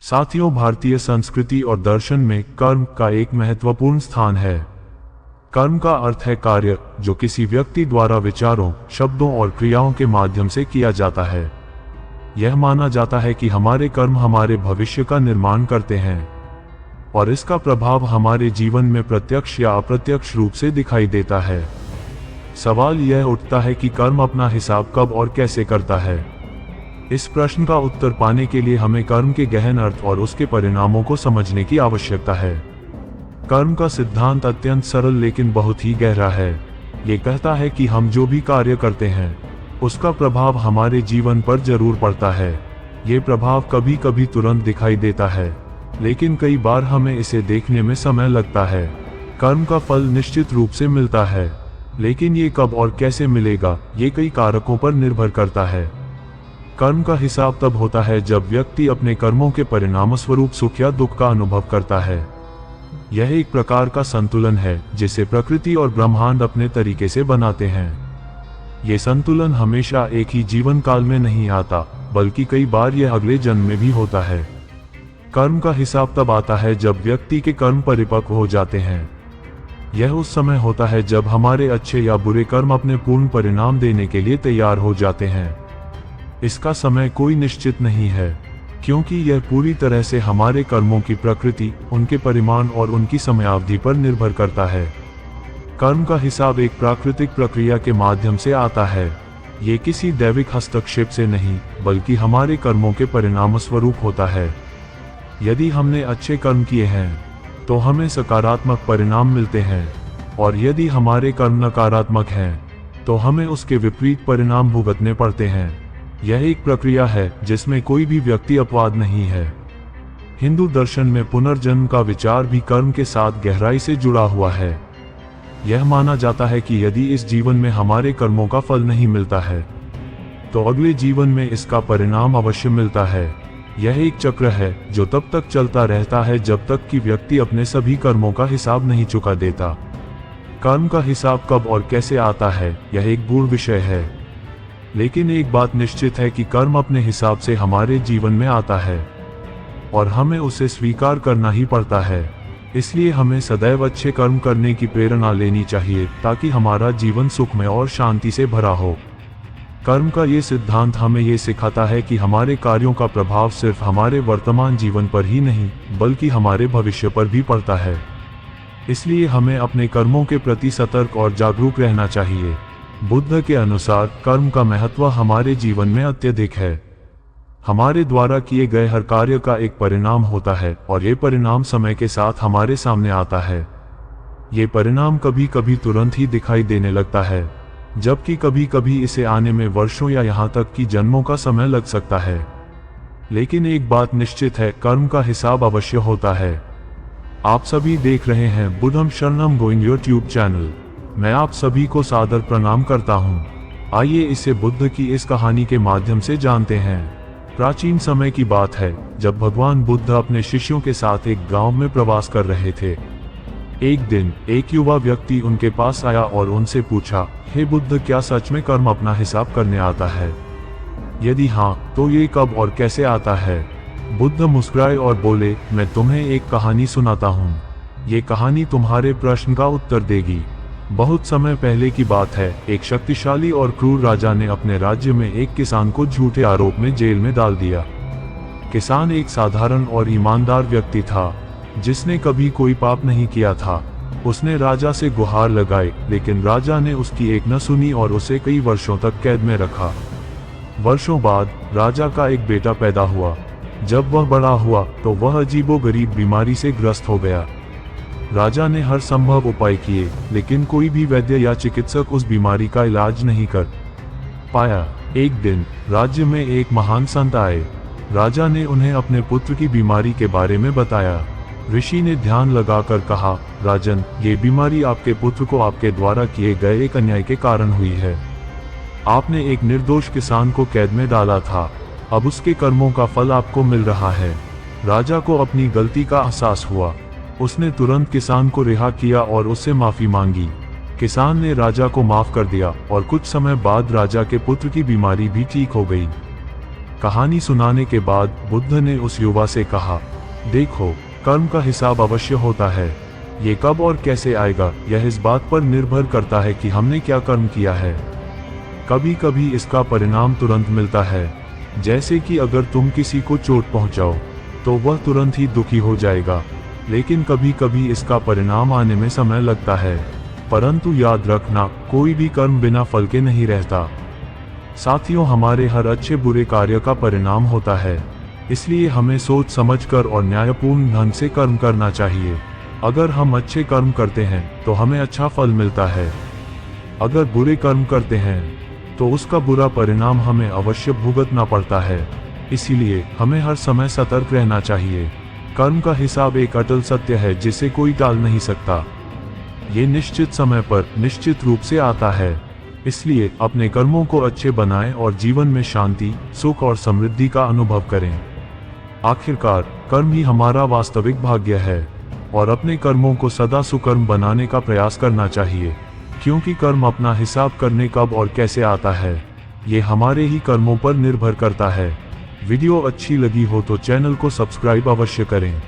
साथियों, भारतीय संस्कृति और दर्शन में कर्म का एक महत्वपूर्ण स्थान है। कर्म का अर्थ है कार्य जो किसी व्यक्ति द्वारा विचारों, शब्दों और क्रियाओं के माध्यम से किया जाता है। यह माना जाता है कि हमारे कर्म हमारे भविष्य का निर्माण करते हैं और इसका प्रभाव हमारे जीवन में प्रत्यक्ष या अप्रत्यक्ष रूप से दिखाई देता है। सवाल यह उठता है कि कर्म अपना हिसाब कब और कैसे करता है। इस प्रश्न का उत्तर पाने के लिए हमें कर्म के गहन अर्थ और उसके परिणामों को समझने की आवश्यकता है। कर्म का सिद्धांत अत्यंत सरल लेकिन बहुत ही गहरा है। ये कहता है कि हम जो भी कार्य करते हैं उसका प्रभाव हमारे जीवन पर जरूर पड़ता है। ये प्रभाव कभी कभी तुरंत दिखाई देता है, लेकिन कई बार हमें इसे देखने में समय लगता है। कर्म का फल निश्चित रूप से मिलता है, लेकिन ये कब और कैसे मिलेगा ये कई कारकों पर निर्भर करता है। कर्म का हिसाब तब होता है जब व्यक्ति अपने कर्मों के परिणामस्वरूप सुख या दुख का अनुभव करता है। यह एक प्रकार का संतुलन है जिसे प्रकृति और ब्रह्मांड अपने तरीके से बनाते हैं। ये संतुलन हमेशा एक ही जीवन काल में नहीं आता, बल्कि कई बार यह अगले जन्म में भी होता है। कर्म का हिसाब तब आता है जब व्यक्ति के कर्म परिपक्व हो जाते हैं। यह उस समय होता है जब हमारे अच्छे या बुरे कर्म अपने पूर्ण परिणाम देने के लिए तैयार हो जाते हैं। इसका समय कोई निश्चित नहीं है, क्योंकि यह पूरी तरह से हमारे कर्मों की प्रकृति, उनके परिमाण और उनकी समयावधि पर निर्भर करता है। कर्म का हिसाब एक प्राकृतिक प्रक्रिया के माध्यम से आता है। ये किसी दैविक हस्तक्षेप से नहीं, बल्कि हमारे कर्मों के परिणामस्वरूप होता है। यदि हमने अच्छे कर्म किए हैं तो हमें सकारात्मक परिणाम मिलते हैं, और यदि हमारे कर्म नकारात्मक हैं तो हमें उसके विपरीत परिणाम भुगतने पड़ते हैं। यह एक प्रक्रिया है जिसमें कोई भी व्यक्ति अपवाद नहीं है। हिंदू दर्शन में पुनर्जन्म का विचार भी कर्म के साथ गहराई से जुड़ा हुआ है। यह माना जाता है कि यदि इस जीवन में हमारे कर्मों का फल नहीं मिलता है तो अगले जीवन में इसका परिणाम अवश्य मिलता है। यह एक चक्र है जो तब तक चलता रहता है जब तक कि व्यक्ति अपने सभी कर्मों का हिसाब नहीं चुका देता। कर्म का हिसाब कब और कैसे आता है यह एक गूढ़ विषय है, लेकिन एक बात निश्चित है कि कर्म अपने हिसाब से हमारे जीवन में आता है और हमें उसे स्वीकार करना ही पड़ता है। इसलिए हमें सदैव अच्छे कर्म करने की प्रेरणा लेनी चाहिए ताकि हमारा जीवन सुखमय और शांति से भरा हो। कर्म का ये सिद्धांत हमें ये सिखाता है कि हमारे कार्यों का प्रभाव सिर्फ हमारे वर्तमान जीवन पर ही नहीं, बल्कि हमारे भविष्य पर भी पड़ता है। इसलिए हमें अपने कर्मों के प्रति सतर्क और जागरूक रहना चाहिए। बुद्ध के अनुसार कर्म का महत्व हमारे जीवन में अत्यधिक है। हमारे द्वारा किए गए हर कार्य का एक परिणाम होता है और ये परिणाम समय के साथ हमारे सामने आता है। ये परिणाम कभी कभी तुरंत ही दिखाई देने लगता है, जबकि कभी कभी इसे आने में वर्षों या यहाँ तक कि जन्मों का समय लग सकता है। लेकिन एक बात निश्चित है, कर्म का हिसाब अवश्य होता है। आप सभी देख रहे हैं बुद्धम शरणम गोइंग यूट्यूब चैनल। मैं आप सभी को सादर प्रणाम करता हूँ। आइए इसे बुद्ध की इस कहानी के माध्यम से जानते हैं। प्राचीन समय की बात है जब भगवान बुद्ध अपने शिष्यों के साथ एक गांव में प्रवास कर रहे थे। एक दिन एक युवा व्यक्ति उनके पास आया और उनसे पूछा, हे बुद्ध, क्या सच में कर्म अपना हिसाब करने आता है? यदि हाँ, तो ये कब और कैसे आता है? बुद्ध मुस्कुराए और बोले, मैं तुम्हें एक कहानी सुनाता हूँ। ये कहानी तुम्हारे प्रश्न का उत्तर देगी। बहुत समय पहले की बात है, एक शक्तिशाली और क्रूर राजा ने अपने राज्य में एक किसान को झूठे आरोप में जेल में डाल दिया। किसान एक साधारण और ईमानदार व्यक्ति था जिसने कभी कोई पाप नहीं किया था। उसने राजा से गुहार लगाई, लेकिन राजा ने उसकी एक न सुनी और उसे कई वर्षों तक कैद में रखा। वर्षों बाद राजा का एक बेटा पैदा हुआ। जब वह बड़ा हुआ तो वह अजीबोगरीब बीमारी से ग्रस्त हो गया। राजा ने हर संभव उपाय किए, लेकिन कोई भी वैद्य या चिकित्सक उस बीमारी का इलाज नहीं कर पाया। एक दिन राज्य में एक महान संत आए। राजा ने उन्हें अपने पुत्र की बीमारी के बारे में बताया। ऋषि ने ध्यान लगाकर कहा, राजन, ये बीमारी आपके पुत्र को आपके द्वारा किए गए एक अन्याय के कारण हुई है। आपने एक निर्दोष किसान को कैद में डाला था, अब उसके कर्मों का फल आपको मिल रहा है। राजा को अपनी गलती का एहसास हुआ। उसने तुरंत किसान को रिहा किया और उससे माफी मांगी। किसान ने राजा को माफ कर दिया और कुछ समय बाद राजा के पुत्र की बीमारी भी ठीक हो गई। कहानी सुनाने के बाद बुद्ध ने उस युवा से कहा, देखो, कर्म का हिसाब अवश्य होता है। ये कब और कैसे आएगा, यह इस बात पर निर्भर करता है कि हमने क्या कर्म किया है। कभी कभी इसका परिणाम तुरंत मिलता है, जैसे कि अगर तुम किसी को चोट पहुंचाओ तो वह तुरंत ही दुखी हो जाएगा, लेकिन कभी कभी इसका परिणाम आने में समय लगता है। परंतु याद रखना, कोई भी कर्म बिना फल के नहीं रहता। साथियों, हमारे हर अच्छे बुरे कार्य का परिणाम होता है, इसलिए हमें सोच समझकर और न्यायपूर्ण ढंग से कर्म करना चाहिए। अगर हम अच्छे कर्म करते हैं तो हमें अच्छा फल मिलता है, अगर बुरे कर्म करते हैं तो उसका बुरा परिणाम हमें अवश्य भुगतना पड़ता है। इसीलिए हमें हर समय सतर्क रहना चाहिए। कर्म का हिसाब एक अटल सत्य है जिसे कोई टाल नहीं सकता। ये निश्चित समय पर निश्चित रूप से आता है। इसलिए अपने कर्मों को अच्छे बनाएं और जीवन में शांति, सुख और समृद्धि का अनुभव करें। आखिरकार कर्म ही हमारा वास्तविक भाग्य है और अपने कर्मों को सदा सुकर्म बनाने का प्रयास करना चाहिए, क्योंकि कर्म अपना हिसाब करने कब और कैसे आता है, ये हमारे ही कर्मों पर निर्भर करता है। वीडियो अच्छी लगी हो तो चैनल को सब्सक्राइब अवश्य करें।